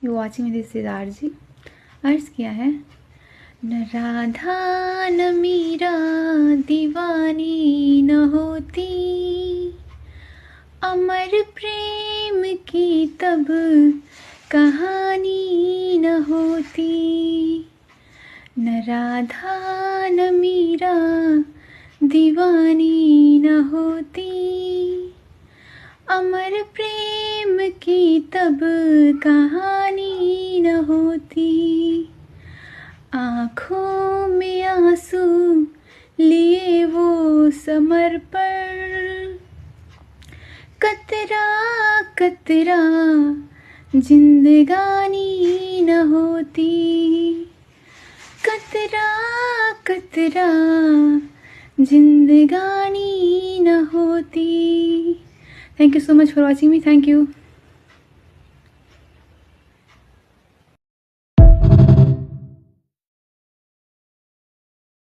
You watching this is RG. अर्ज किया है, न राधा न मीरा दीवानी न होती, अमर प्रेम की तब कहानी न होती। न राधा न मीरा दीवानी न होती, अमर प्रेम की तब कहानी न होती। आँखों में आंसू लिए वो समर्पण, कतरा कतरा जिंदगानी न होती, कतरा कतरा जिंदगानी न होती। Thank you so much for watching me. Thank you.